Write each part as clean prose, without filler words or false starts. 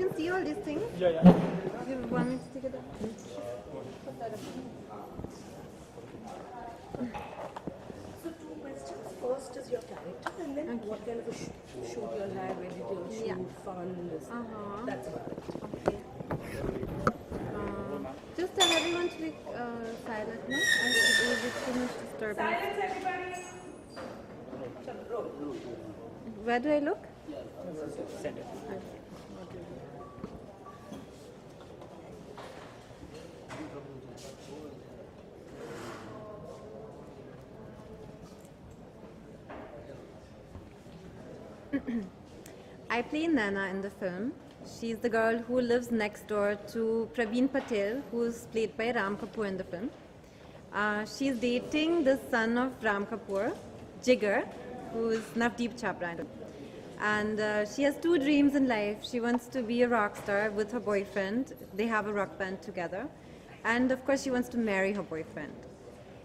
can see all these things. Yeah. You want me to take it down? Put that up. So two questions. First is your character, and then what kind of a shoot you'll have, editing, shoot, Yeah. fun, this. That's about it. Okay. Just tell everyone to be silent, no? It will be too much disturbance. Silence, everybody! Roll. Where do I look? Center. I play Nana in the film. She's the girl who lives next door to Praveen Patel, who's played by Ram Kapoor in the film. She's dating the son of Ram Kapoor, Jigar, who's Navdeep Chhabra. And she has two dreams in life. She wants to be a rock star with her boyfriend. They have a rock band together. And of course, she wants to marry her boyfriend.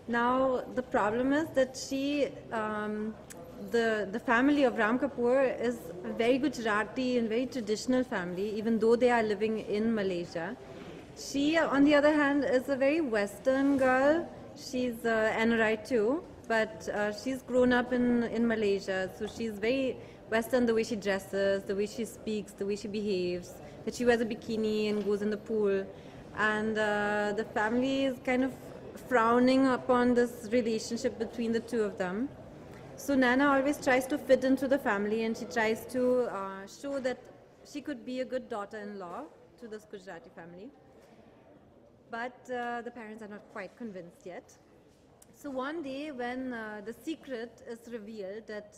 Now, the problem is that the family of Ram Kapoor is a very Gujarati and very traditional family, even though they are living in Malaysia. She, on the other hand, is a very Western girl. She's NRI too, but she's grown up in Malaysia, so she's very Western, the way she dresses, the way she speaks, the way she behaves, that she wears a bikini and goes in the pool. And the family is kind of frowning upon this relationship between the two of them. So Nana always tries to fit into the family, and she tries to show that she could be a good daughter-in-law to this Gujarati family. But the parents are not quite convinced yet. So one day when the secret is revealed that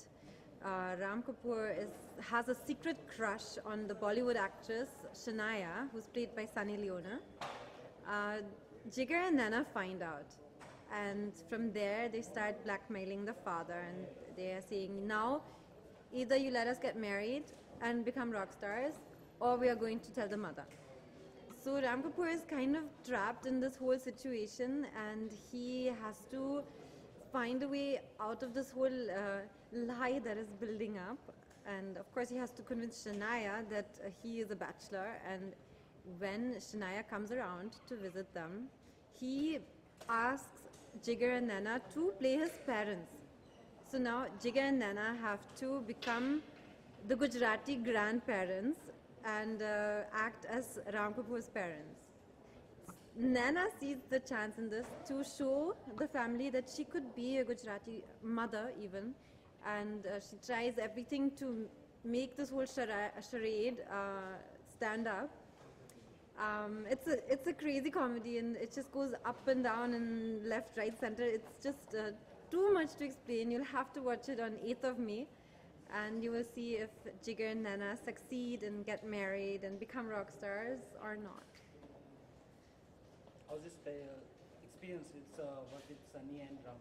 Ram Kapoor has a secret crush on the Bollywood actress Shania, who's played by Sunny Leona, Jigar and Nana find out. And from there, they start blackmailing the father, and they are saying, now, either you let us get married and become rock stars, or we are going to tell the mother. So Ram Kapoor is kind of trapped in this whole situation, and he has to find a way out of this whole lie that is building up. And of course, he has to convince Shania that he is a bachelor, and when Shania comes around to visit them, he asks Jigar and Nana to play his parents. So now Jigar and Nana have to become the Gujarati grandparents and act as Ram Kapoor's parents. Nana sees the chance in this to show the family that she could be a Gujarati mother even, and she tries everything to make this whole charade stand up. It's a crazy comedy, and it just goes up and down and left, right, center. It's just too much to explain. You'll have to watch it on 8th of May, and you will see if Jigar and Nana succeed and get married and become rock stars or not. How's this experience with work with Sunny and Ram?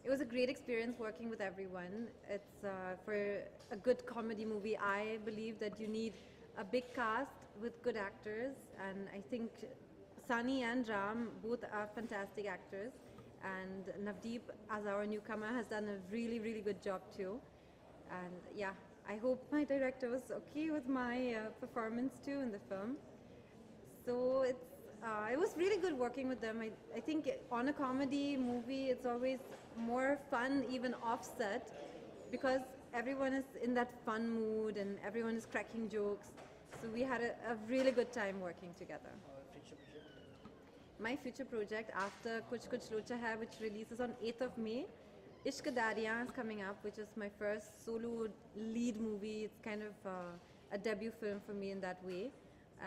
It was a great experience working with everyone. It's for a good comedy movie, I believe that you need a big cast with good actors, and I think Sunny and Ram both are fantastic actors, and Navdeep as our newcomer has done a really, really good job too. And yeah, I hope my director was okay with my performance too in the film. So it was really good working with them. I think on a comedy movie, it's always more fun, even offset, because everyone is in that fun mood and everyone is cracking jokes. So we had a really good time working together. My future project after Kuch Kuch Locha Hai, which releases on 8th of May, Ishq Dariyan is coming up, which is my first solo lead movie. It's kind of a debut film for me in that way,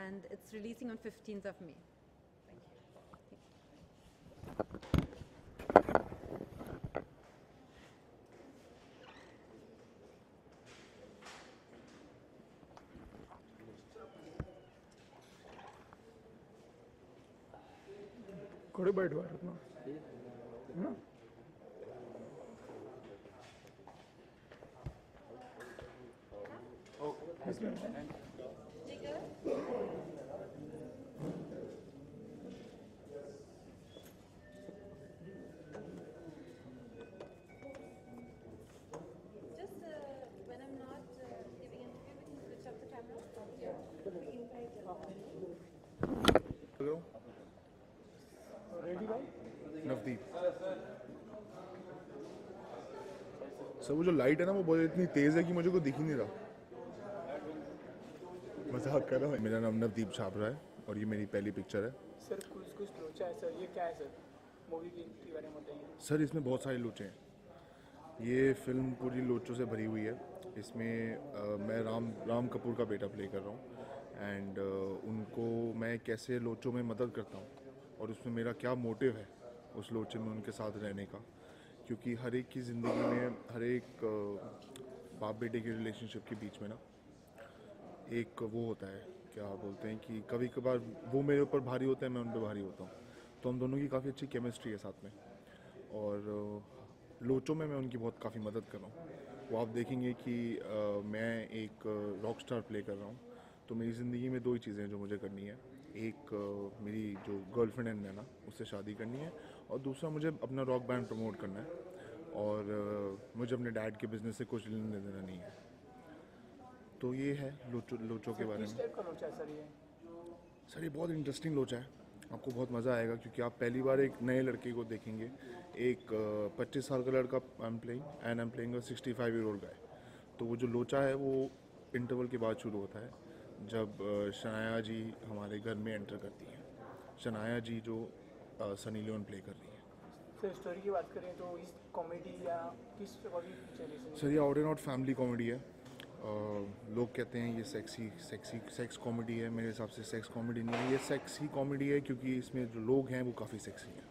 and it's releasing on 15th of May. Kodi bite Bharat, no? No? Yes, ma'am. Just when I'm not giving interview, we can switch up the camera. Sir वो जो light है ना वो बहुत इतनी तेज़ है कि मुझे को दिख ही नहीं रहा। मजाक कर रहा हूँ। मेरा नाम नवदीप छाबरा है और ये मेरी पहली पिक्चर है। सर कुछ लोचा है सर, ये क्या है सर? मूवी के बारे में बताइए। सर इसमें बहुत सारे लोचे हैं। ये फिल्म पूरी लोचों से भरी हुई है। इसमें मैं राम कपूर का बेटा प्ले कर रहा हूँ एंड उनको मैं कैसे लोचों में मदद करता हूँ और उसमें मेरा क्या मोटिव है उस लोचे में उनके साथ रहने का, क्योंकि हर एक की ज़िंदगी में हर एक बाप बेटे के रिलेशनशिप के बीच में ना एक वो होता है, क्या बोलते हैं कि कभी कभार वो मेरे ऊपर भारी होता है, मैं उन पर भारी होता हूँ, तो हम दोनों की काफ़ी अच्छी केमिस्ट्री है साथ में और लोचों में मैं उनकी बहुत काफ़ी मदद कर रहा हूँ। वो आप देखेंगे कि मैं एक रॉक स्टार प्ले कर रहा हूँ, तो मेरी ज़िंदगी में दो ही चीज़ें हैं जो मुझे करनी है। एक मेरी जो गर्लफ्रेंड है नैना, उससे शादी करनी है और दूसरा मुझे अपना रॉक बैंड प्रमोट करना है और मुझे अपने डैड के बिज़नेस से कुछ लेना देना नहीं है। तो ये है लोचों के बारे में। किस टाइप का लोचा है सर ये? सर ये बहुत इंटरेस्टिंग लोचा है, आपको बहुत मज़ा आएगा क्योंकि आप पहली बार एक नए लड़के को देखेंगे। एक 25 साल का लड़का आई एम प्लेइंग 65-year-old गाय। तो वो जो लोचा है वो इंटरवल के बाद शुरू होता है जब शनाया जी हमारे घर में एंटर करती हैं। शनाया जी जो सनी लियोन प्ले कर रही है। सर स्टोरी की बात करें तो इस कॉमेडी या किस प्रकार की पिक्चर है? सर ये out and out family comedy है। लोग कहते हैं ये सेक्स कॉमेडी है, मेरे हिसाब से सेक्स कॉमेडी नहीं है, ये सेक्सी कॉमेडी है क्योंकि इसमें जो लोग हैं वो काफ़ी सेक्सी हैं।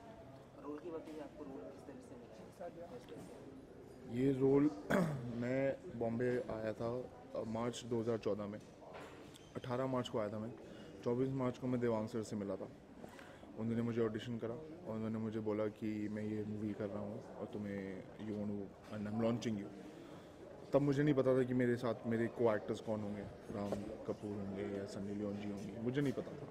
रोल की बात कीजिए, आपको रोल किस तरह से मिला? ये रोल मैं बॉम्बे आया था मार्च 2014 में, 18 मार्च को आया था मैं। 24 मार्च को मैं देवांग सर से मिला था। उन्होंने मुझे ऑडिशन करा और उन्होंने मुझे बोला कि मैं ये मूवी कर रहा हूँ और तुम्हें you want to and I am launching you. तब मुझे नहीं पता था कि मेरे साथ मेरे को एक्टर्स कौन होंगे, राम कपूर होंगे या सनी लियोन जी होंगे, मुझे नहीं पता था।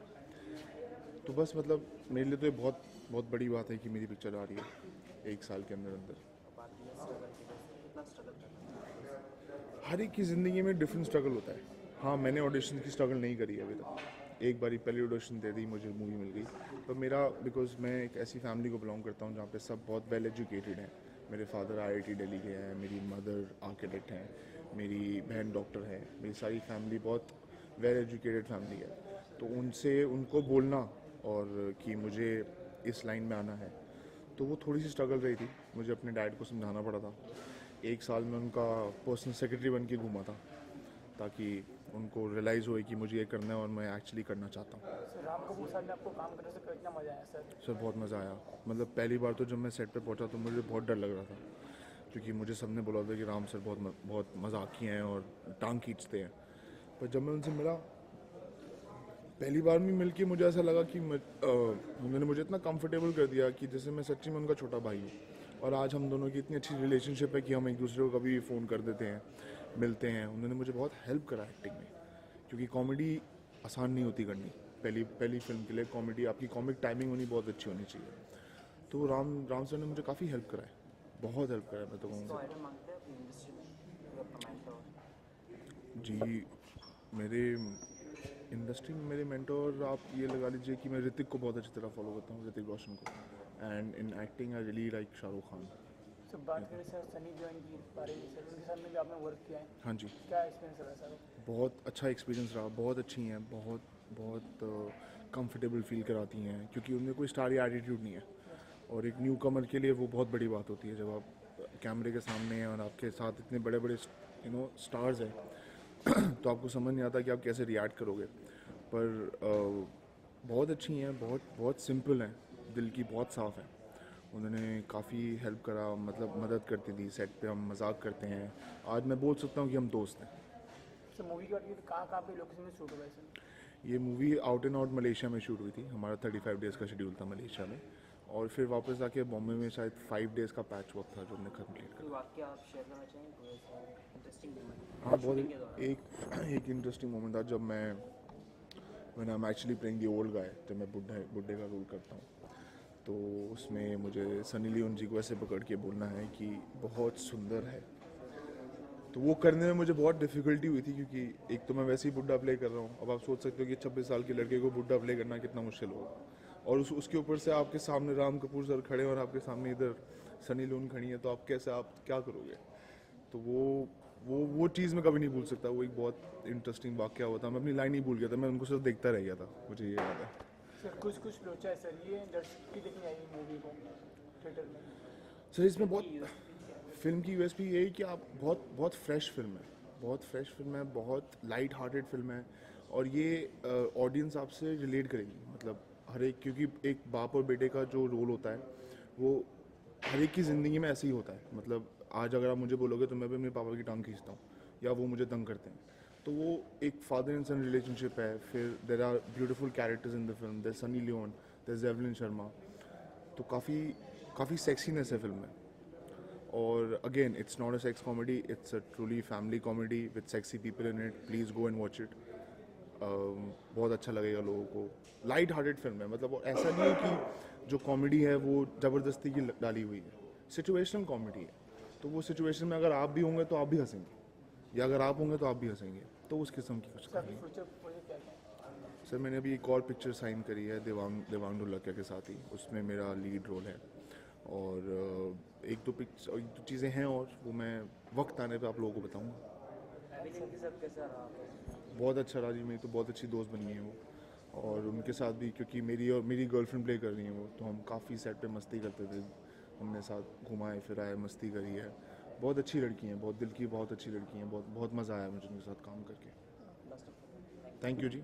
तो बस मतलब मेरे लिए तो ये बहुत बहुत बड़ी बात है कि मेरी पिक्चर आ रही है 1 साल के अंदर अंदर। बात कीजिए स्ट्रगल की, कितना स्ट्रगल करना है? हर एक की ज़िंदगी में डिफरेंट स्ट्रगल होता है। हाँ मैंने ऑडिशन की स्ट्रगल नहीं करी है अभी तक। एक बारी पहली ऑडिशन दे दी, मुझे मूवी मिल गई। पर मेरा बिकॉज मैं एक ऐसी फैमिली को बिलोंग करता हूँ जहाँ पे सब बहुत वेल एजुकेटेड हैं। मेरे फादर IIT दिल्ली के हैं, मेरी मदर आर्किटेक्ट हैं, मेरी बहन डॉक्टर है, मेरी सारी फैमिली बहुत वेल एजुकेटेड फैमिली है। तो उनसे उनको बोलना और कि मुझे इस लाइन में आना है तो वो थोड़ी सी स्ट्रगल रही थी। मुझे अपने डैड को समझाना पड़ा था। 1 साल में उनका पर्सनल सेक्रेटरी बन के घूमा था ताकि उनको रियलाइज़ होए कि मुझे ये करना है और मैं एक्चुअली करना चाहता हूँ। सर राम कपूर साहब ने आपको काम करने से कितना मजा आया सर? सर बहुत मज़ा आया। मतलब पहली बार तो जब मैं सेट पे पहुंचा तो मुझे बहुत डर लग रहा था क्योंकि मुझे सबने बोला था कि राम सर बहुत मजाकी हैं और टांग खींचते हैं। पर जब मैं उनसे मिला पहली बार में मिल के मुझे ऐसा लगा कि उन्होंने मुझे इतना कंफर्टेबल कर दिया कि जैसे मैं सच्ची में उनका छोटा भाई हूँ। और आज हम दोनों की इतनी अच्छी रिलेशनशिप है कि हम एक दूसरे को कभी भी फ़ोन कर देते हैं, मिलते हैं। उन्होंने मुझे बहुत हेल्प करा एक्टिंग में क्योंकि कॉमेडी आसान नहीं होती करनी। पहली फिल्म के लिए कॉमेडी, आपकी कॉमिक टाइमिंग होनी बहुत अच्छी होनी चाहिए। तो राम सर ने मुझे काफ़ी हेल्प करा है, बहुत हेल्प करा है मैं तो कहूँगा। आइडल मांगते हैं अपनी इंडस्ट्री में, जो आपका मेंटर? जी मेरे इंडस्ट्री में मेरे मेंटोर आप ये लगा लीजिए कि मैं ऋतिक को बहुत अच्छी तरह फॉलो करता हूँ, ऋतिक रोशन को। And in acting I really like Shahrukh Khan. Sir बात करें सर सनी लियोन की बारे में, सर उनके साथ में भी आपने वर्क किया है, हाँ जी, क्या एक्सपीरियंस रहा सर? बहुत अच्छा एक्सपीरियंस रहा। बहुत अच्छी हैं, बहुत कंफर्टेबल फील कराती हैं क्योंकि उनमें कोई स्टार एटीट्यूड नहीं है। और एक न्यू कमर के लिए वो बहुत बड़ी बात होती है जब आप कैमरे के सामने हैं और आपके साथ इतने बड़े बड़े स्टार्स हैं तो आपको समझ नहीं आता कि आप कैसे रिएक्ट करोगे। पर बहुत अच्छी हैं, बहुत सिंपल हैं, दिल की बहुत साफ़ हैं। उन्होंने काफ़ी हेल्प करा, मतलब मदद करती थी। सेट पे हम मजाक करते हैं, आज मैं बोल सकता हूँ कि हम दोस्त हैं। सर मूवी की बात की तो कहाँ पे लोकेशन में शूट हुआ है सर? ये movie out and out Malaysia में शूट हुई थी। हमारा 35 डेज़ का शेड्यूल था मलेशिया में और फिर वापस आके बॉम्बे में शायद 5 डेज़ का पैच वर्क था जो हमने कंप्लीट कोई वाक्य आप शेयर करना चाहेंगे? कोई इंटरेस्टिंग मोमेंट? करा। हाँ बहुत एक इंटरेस्टिंग मोमेंट था जब मैं I am actually playing the old guy, जब मैं बुढ़े का रोल करता हूँ। तो उसमें मुझे सनी लियोन जी को ऐसे पकड़ के बोलना है कि बहुत सुंदर है। तो वो करने में मुझे बहुत डिफ़िकल्टी हुई थी क्योंकि एक तो मैं वैसे ही बुढ़ा प्ले कर रहा हूँ। अब आप सोच सकते हो कि 26 साल के लड़के को बुढ़ा प्ले करना कितना मुश्किल होगा और उसके ऊपर से आपके सामने राम कपूर सर खड़े और आपके सामने इधर सनी लियोन खड़ी है, तो आप क्या करोगे। तो वो चीज़ मैं कभी नहीं भूल सकता। वो एक बहुत इंटरेस्टिंग वाक़या हुआ था, मैं अपनी लाइन ही भूल गया था, मैं उनको सिर्फ देखता रह गया था, मुझे ये याद है। सर कुछ लोचा है सर, ये दर्शक की देखने आई मूवी को थिएटर में। सर इसमें बहुत फिल्म की यूएसपी ये है कि आप बहुत फ्रेश फिल्म है, बहुत फ्रेश फिल्म है, बहुत लाइट हार्टेड फिल्म है, और ये ऑडियंस आपसे रिलेट करेगी। मतलब हर एक, क्योंकि एक बाप और बेटे का जो रोल होता है वो हर एक की ज़िंदगी में ऐसे ही होता है। मतलब आज अगर आप मुझे बोलोगे तो मैं भी अपने पापा की टांग खींचता हूँ, या वो मुझे तंग करते हैं, तो वो एक फादर एंड सन रिलेशनशिप है। फिर there are beautiful characters in the film, there Sunny Leone, there Javelin Sharma, तो काफ़ी सेक्सीनेस है फिल्म में। और again it's not a sex comedy, it's a truly family comedy with sexy people in it. Please go and watch it, बहुत अच्छा लगेगा लोगों को। लाइट हार्टेड फिल्म है, मतलब वो ऐसा नहीं है कि जो कॉमेडी है वो ज़बरदस्ती की डाली हुई है, सिचुएशनल कॉमेडी है। तो वो सिचुएशन में अगर आप भी होंगे तो आप भी हंसेंगे, या अगर आप होंगे तो आप भी हंसेंगे, तो उस किस्म की कुछ कहानी है। फ्यूचर प्रोजेक्ट क्या है? सर मैंने अभी एक और पिक्चर साइन करी है देवांग ढोलकिया के साथ ही, उसमें मेरा लीड रोल है। और एक दो चीज़ें हैं, और वो मैं वक्त आने पे आप लोगों को बताऊंगा। एडिटिंग के साथ कैसा रहा? बहुत अच्छा रहा जी, मेरी तो बहुत अच्छी दोस्त बन गई है वो। और उनके साथ भी, क्योंकि मेरी गर्लफ्रेंड प्ले कर रही है वो, तो हम काफ़ी सेट पे मस्ती करते थे, हमने साथ घुमाए फिराए, मस्ती करी है। बहुत अच्छी लड़की हैं, बहुत दिल की बहुत अच्छी लड़की हैं, बहुत मज़ा आया मुझे उनके साथ काम करके। Thank you ji.